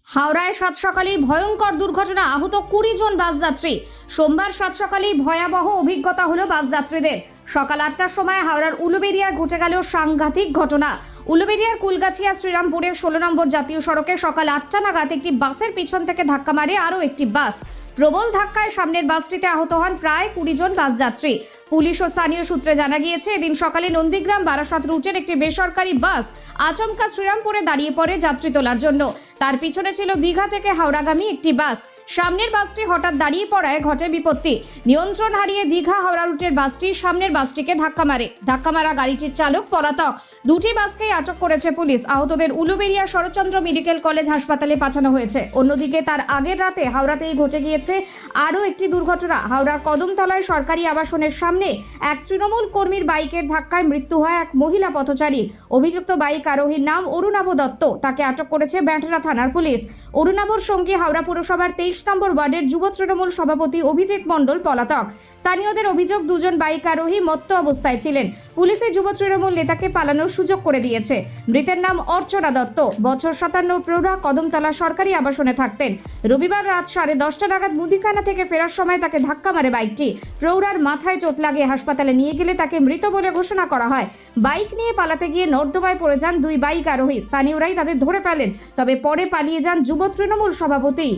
হাওড়ায় সাত সকালেই ভয়ঙ্কর দুর্ঘটনা, আহত 20 জন বাসযাত্রী। সোমবার সাত সকালেই ভয়াবহ অভিজ্ঞতা হলো বাসযাত্রীদের। সকাল 8টার সময় হাওড়ার উলুবেড়িয়ায় ঘটে গেল সাংঘাতিক ঘটনা। উলুবেড়িয়ার কুলগাছিয়া শ্রীরামপুরের 16 নম্বর জাতীয় সড়কে সকাল 8টা নাগাদ একটি বাসের পিছন থেকে ধাক্কা মারে আরও একটি বাস। প্রবল ধাক্কায় সামনের বাসটিতে আহত হন প্রায় 20 জন বাসযাত্রী। পুলিশ ও স্থানীয় সূত্রে জানা গিয়েছে, এদিন সকালে নন্দীগ্রাম বারাসাত রুটের একটি বেসরকারি বাস আচমকা শ্রীরামপুরে দাঁড়িয়ে পড়ে যাত্রী তোলার জন্য। তার পিছনে ছিল দীঘা থেকে হাওড়াগামী একটি বাস। সামনের বাসটি হঠাৎ দাঁড়িয়ে পড়ায় ঘটে বিপত্তি। নিয়ন্ত্রণ হারিয়ে দীঘা হাওড়া রুটের বাসটি সামনের বাসটিকে ধাক্কা মারে। ধাক্কা মারা গাড়িটির চালক পলাতক। দুটি বাসকেই আটক করেছে পুলিশ। আহতদের উলুবেড়িয়া শরৎচন্দ্র মেডিকেল কলেজ হাসপাতালে পাঠানো হয়েছে। অন্যদিকে তার আগের রাতে হাওড়াতেই ঘটে গিয়েছে আরও একটি দুর্ঘটনা। হাওড়ার কদমতলায় সরকারি আবাসনের সামনে এক তৃণমূল কর্মীর বাইকের ধাক্কায় মৃত্যু হয় এক মহিলা পথচারীর। অভিযুক্ত বাইক আরোহীর নাম অরুণাভ দত্ত। তাকে আটক করেছে ব্যাঁটরা থানার পুলিশ। অরুণাভর সঙ্গে হাওড়া পুরসভার 23 নম্বর ওয়ার্ডের যুব তৃণমূল সভাপতি অভিজিৎ মণ্ডল পলাতক। স্থানীয়দের অভিযোগ, দুজন বাইক আরোহী মত্ত অবস্থায় ছিলেন। পুলিশে যুব তৃণমূল নেতাকে পালানোর সুযোগ করে দিয়েছে। মৃতের নাম অর্চনা দত্ত, বছর 57, প্রৌঢ়া, কদমতলা সরকারি আবাসনে থাকতেন। রবিবার রাত 10:30 নাগাদ মুদিখানা থেকে ফেরার সময় তাকে ধাক্কা মারে বাইকটি। প্রৌঢ়ার মাথায় চোট লাগে হাসপাতালে নিয়ে গেলে তাকে মৃত বলে ঘোষণা করা হয়। বাইক নিয়ে পালাতে গিয়ে নর্দমায় পড়ে যান দুই বাইক আরোহী। স্থানীয়রাই তাদের ধরে ফেলেন, তবে পরে পালিয়ে যান যুব তৃণমূল সভাপতি।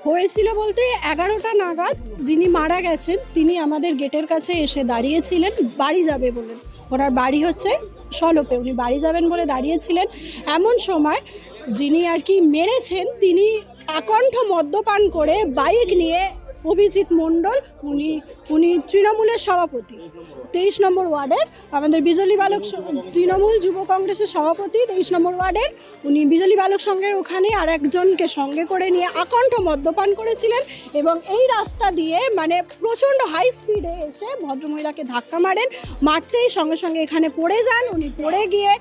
হয়েছিল বলতে 11টা নাগাদ যিনি মারা গেছেন তিনি আমাদের গেটের কাছে এসে দাঁড়িয়েছিলেন বাড়ি যাবে বলে। ওনার বাড়ি হচ্ছে সলপে, উনি বাড়ি যাবেন বলে দাঁড়িয়েছিলেন। এমন সময় যিনি আর কি মেরেছেন তিনি আকণ্ঠ মদ্যপান করে বাইক নিয়ে, অভিজিৎ মণ্ডল, উনি তৃণমূলের সভাপতি 23 নম্বর ওয়ার্ডের, আমাদের বিজলি বালক তৃণমূল যুব কংগ্রেসের সভাপতি 23 নম্বর ওয়ার্ডের, উনি বিজলি বালক সংঘের ওখানে আর একজনকে সঙ্গে করে নিয়ে আকণ্ঠ মদ্যপান করেছিলেন এবং এই রাস্তা দিয়ে মানে প্রচণ্ড হাই স্পিডে এসে ভদ্রমহিলাকে ধাক্কা মারেন। মারতেই সঙ্গে সঙ্গে এখানে পড়ে যান। উনি পড়ে গিয়ে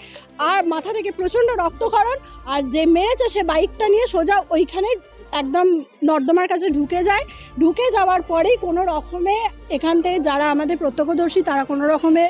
আর মাথা থেকে প্রচণ্ড রক্তক্ষরণ, আর যে মেরেছে সে বাইকটা নিয়ে সোজা ওইখানে একদম নর্দমার কাছে ঢুকে যাওয়ার পরেই কোনো রকমে এখান থেকে যারা আমাদের প্রত্যক্ষদর্শী তারা কোনো রকমে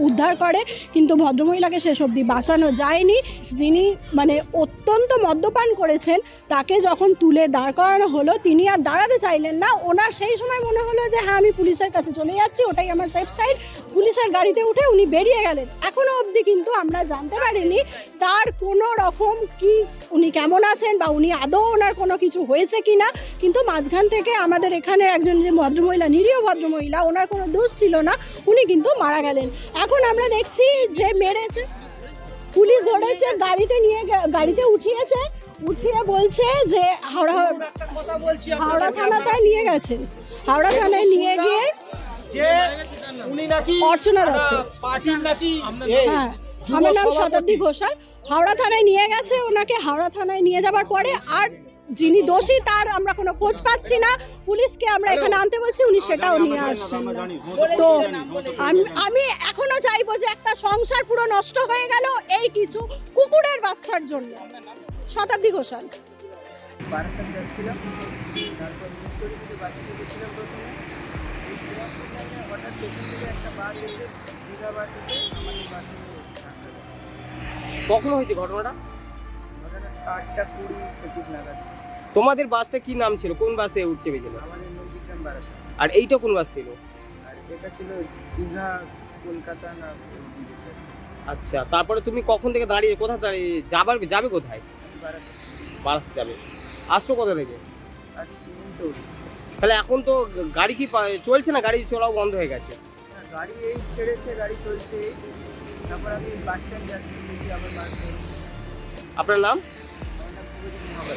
উদ্ধার করে, কিন্তু ভদ্রমহিলাকে শেষ অবধি বাঁচানো যায়নি। যিনি মানে অত্যন্ত মদ্যপান করেছেন তাকে যখন তুলে দাঁড় করানো হলো তিনি আর দাঁড়াতে চাইলেন না। ওনার সেই সময় মনে হলো যে হ্যাঁ আমি পুলিশের কাছে চলে যাচ্ছি, ওটাই আমার সেফ সাইড। পুলিশের গাড়িতে উঠে উনি বেরিয়ে গেলেন। এখনও অবধি কিন্তু আমরা জানতে পারিনি তার কোনো রকম কি উনি কেমন আছেন বা উনি আদৌ ওনার কোনো কিছু হয়েছে কিনা। কিন্তু মাঝখান থেকে আমাদের এখানের একজন যে ভদ্রমহিলা, নিরীহ ভদ্রমহিলা, ওনার কোনো দোষ ছিল না, উনি কিন্তু মারা গেলেন। এখন আমরা দেখছি যে মেরেছে, পুলিশ ধরেছে, গাড়িতে উঠিয়ে বলছে যে হাওড়া থানায় নিয়ে গেছে। হাওড়া থানায় নিয়ে গিয়ে অর্চনা দত্ত, হ্যাঁ আমার নাম শতাব্দী ঘোষাল, হাওড়া থানায় নিয়ে গেছে ওনাকে। হাওড়া থানায় নিয়ে যাবার পরে আর যিনি দোষী তার আমরা কোনো খোঁজ পাচ্ছি না। পুলিশকে আমরা এখানে আনতে বলছি, উনি সেটাও নিয়ে আসছেন না। তো আমি এখনো চাইবো যে একটা সংসার পুরো নষ্ট হয়ে গেল এই কিছু কুকুরের বাচ্চার জন্য। শতাব্দী ঘোষাল। বারাসাত যাচ্ছিলাম, তারপর ভিক্টোরি থেকে বাসে চেপেছিলাম প্রথমে। হঠাৎ পেছন থেকে একটা বাস এসে, দীঘা বাস এসে আমাদের বাসে ধাক্কা দেয়। কখন হয়েছে ঘটনাটা? ঘটনাটা 8:20-25 নাগাদ। তোমাদের বাসটা কি নাম ছিল? কোন বাসে উঠছে পেয়েছিল? আমাদের নন্দীগ্রাম বারাসাত। আর এইটা কোন বাস ছিল? আর এটা ছিল দীঘা কলকাতা না। আচ্ছা, তারপরে তুমি কখন থেকে দাঁড়িয়ে, কোথায় দাঁড়িয়ে যাবে কোথায়? বারাসাত। বারাসাত যাবে। আসছো কোথা থেকে? আসছি মিন্টুরি। তাহলে এখন তো গাড়ি কি চলছে না? গাড়ি চলাও বন্ধ হয়ে গেছে। হ্যাঁ, গাড়ি এই ছেড়েছে, গাড়ি চলছে। তারপর আমি বাস স্ট্যান্ড যাচ্ছি, দেখি আবার বাস নেই। আপনার নাম? আমার নাম পুরোদিন হবে।